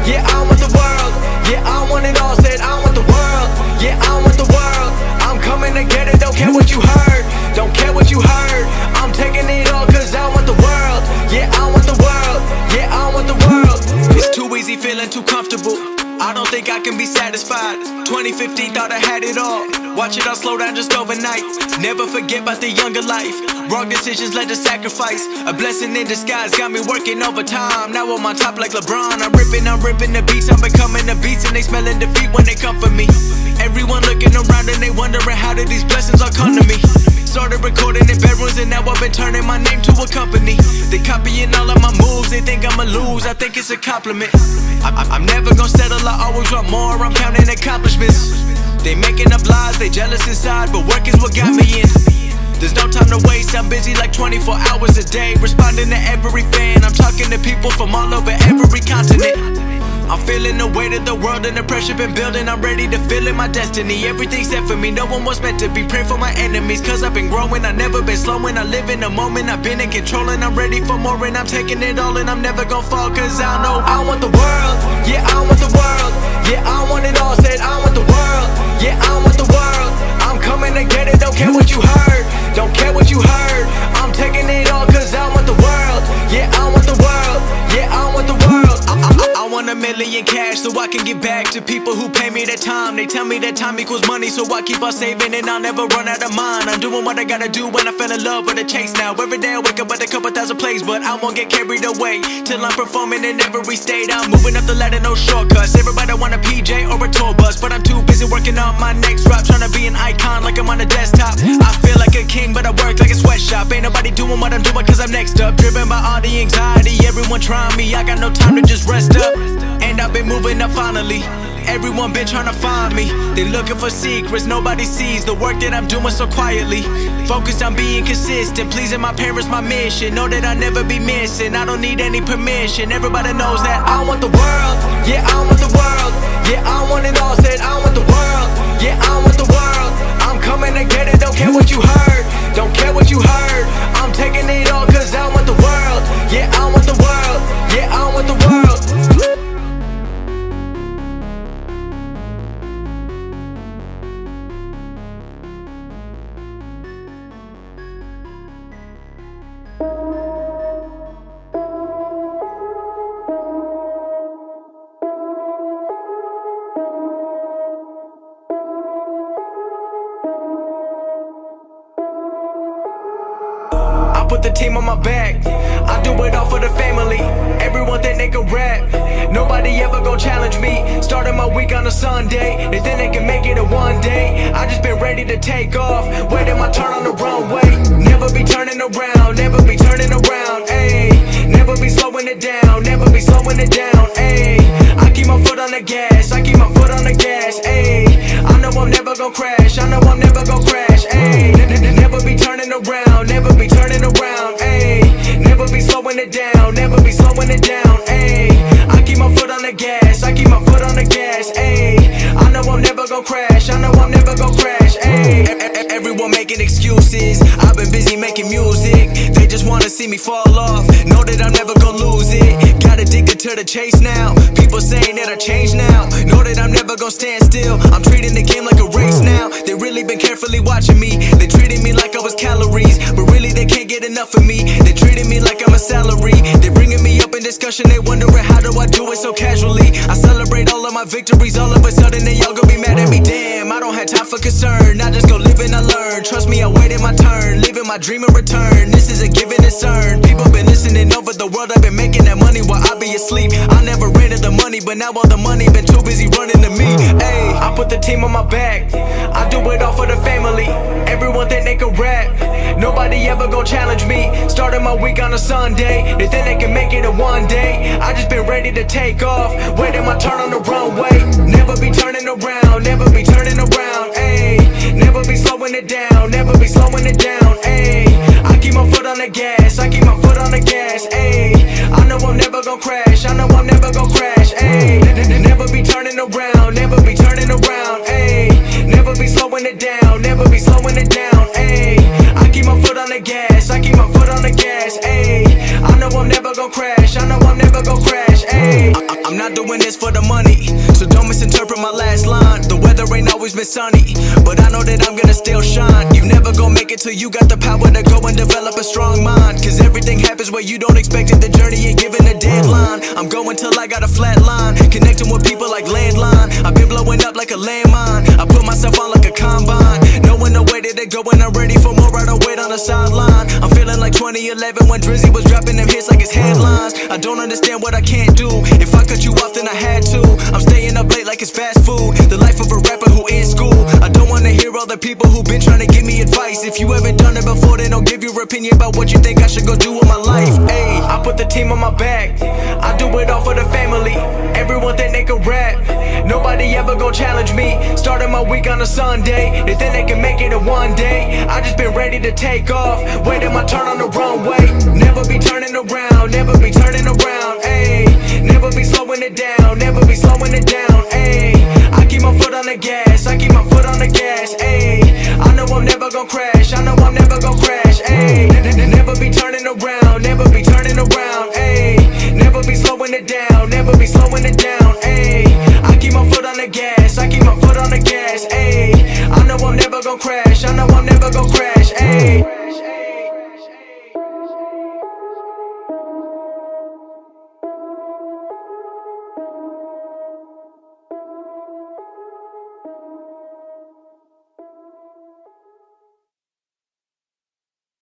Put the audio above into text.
yeah, I want the world. Yeah, I want it all, said I want the world. Yeah, I want the world. I'm coming to get it, don't care what you heard. Don't care what you heard. I'm taking it all cause I want the world. Yeah, I want the world. Yeah, I want the world. It's too easy, feeling too comfortable. I don't think I can be satisfied. 2015 thought I had it all. Watch it all slow down just overnight. Never forget about the younger life. Wrong decisions led to sacrifice. A blessing in disguise got me working overtime. Now I'm on top like LeBron. I'm ripping the beats. I'm becoming the beats and they smelling defeat when they come for me. Everyone looking around and they wondering how did these blessings all come to me. Started recording in bedrooms and now I've been turning my name to a company. They copying all of my moves, they think I'ma lose, I think it's a compliment. I'm never gonna settle, I always want more, I'm counting accomplishments. They making up lies, they jealous inside, but work is what got me in. There's no time to waste, I'm busy like 24 hours a day, responding to every fan. I'm talking to people from all over every continent. I'm feeling the weight of the world and the pressure been building. I'm ready to feel in my destiny. Everything's set for me, no one was meant to be. Pray for my enemies, cause I've been growing. I've never been slowing, I live in the moment. I've been in control and I'm ready for more. And I'm taking it all and I'm never gonna fall. Cause I know I want the world. Yeah, I want the world. Yeah, I want it all, said I want the world. Yeah, I want the world. I'm coming to get it, don't care what you heard. Don't care what you heard. I'm taking it all cause I want the world. Yeah, I want the world. Yeah, I want the world. I want $1 million cash so I can give back to people who pay me their time. They tell me that time equals money, so I keep on saving and I'll never run out of mine. I'm doing what I gotta do when I fell in love with a chase now. Every day I wake up with a couple thousand plays, but I won't get carried away till I'm performing in every state. I'm moving up the ladder, no shortcuts. Everybody want a PJ or a tour bus, but I'm too busy working on my next drop, trying to be an icon like I'm on a desktop. I feel like a king, but I work like a sweatshop. Ain't nobody doing what I'm doing cause I'm next up. Driven by all the anxiety, everyone trying me. I got no time to just rest up. And I've been moving up finally. Everyone been trying to find me. They looking for secrets, nobody sees the work that I'm doing so quietly. Focused on being consistent, pleasing my parents, my mission. Know that I'll never be missing, I don't need any permission. Everybody knows that I want the world. Yeah, I want the world. Yeah, I want it all, said I want the world. Yeah, I want the world. I'm coming to get it, don't care what you heard. Don't care what you heard. I'm taking it all cause I want the world. Yeah, I want the world. Yeah, I want the world. Put the team on my back, I do it all for the family. Everyone think they can rap, nobody ever gon' challenge me. Starting my week on a Sunday, they think they can make it in one day. I just been ready to take off, waiting my turn on the runway. Never be turning around, never be turning around, ayy. Never be slowing it down, never be slowing it down, ayy. I keep my foot on the gas, I keep my foot on the gas, ayy. I know I'm never gon' crash, I know I'm never gon' crash, ayy. Never be turning around, never be turning around, ayy. Never be slowing it down, never be slowing it down, ayy. I keep my foot on the gas, I keep my foot on the gas, ayy. I know I'm never gon' crash, I know I'm never gon' crash, ayy. Everyone making excuses, I've been busy making music. They just wanna see me fall off, know that I'm never gon' lose it. Got addicted to the chase now, people saying that I changed now. Know that I'm never gon' stand still, I'm treating the game like a race now. They really been carefully watching me, they treating me like I was calories, but really they can't get enough of me. They treating me like I'm a salary, they bringing me up in discussion. They wondering how do I do it so casually. I celebrate all of my victories, all of a sudden they all gon' be mad at me. Damn, I don't have time for concern, I just go live and I learn. Trust me, I waited my turn, living my dream in return. This is a given and earned. People been listening over the world, I've been making that money while I be asleep. I never ran to the money, but now all the money been too busy running to me. Ayy, I put the team on my back, I do it all for the family. Everyone think they can rap, nobody ever gon' challenge me. Starting my week on a Sunday, they think they can make it in one day. I just been ready to take off, waiting my turn on the runway. Never be turning around, never be turning around, ayy. Never be slowing it down, never be slowing it down, ayy. I keep my foot on the gas, I keep my foot on the gas, ayy. I know I'm never gon' crash, I know I'm never gon' crash, ayy. Never be turning around, never be turning around, ayy. Never be slowing it down, never be slowing it down, ayy. I keep my foot on the gas, I keep my foot on the gas, ayy. I know I'm never gon' crash, I know I'm never gon' crash, ayy. I'm not not doing this for the money, so don't misinterpret my last line. The weather ain't always been sunny, but I know that I'm gonna still shine. You never gon' make it till you got the power to go and develop a strong mind. Cause everything happens where you don't expect it, the journey ain't given a deadline. I'm going till I got a flat line, connecting with people like landline. I've been blowing up like a landmine, I put myself on like a combine, knowing the way that they go and I'm ready for more, I don't wait on the sideline. I'm feeling like 2011 when Drizzy was dropping them hits like his headlines. I don't understand what I can't do, if I cut you off then I had to. I'm staying up late like it's fast food, the life of a rapper who in school. I don't wanna hear all the people who been trying to give me advice. If you haven't done it before, then don't give your opinion about what you think I should go do with my life. Ayy, I put the team on my back, I do it all for the family. Everyone think they can rap, nobody ever gon' challenge me. Started my week on a Sunday, they think they can make it in one day. I just been ready to take off, waiting my turn on the runway. Never be turning around, never be turning around, ayy. Never be slowing it down, never be slowing it down, ayy. I keep my foot on the gas, I keep my foot on the gas, ayy. I know I'm never gon' crash, I know I'm never gon' crash, ayy. Never be turning around, never be turning around, ayy. Never be slowing it down, never be slowing it down, ayy. I keep my foot on the gas, I keep my foot on the gas, ayy. I know I'm never gon' crash, I know I'm never gon' crash, ayy.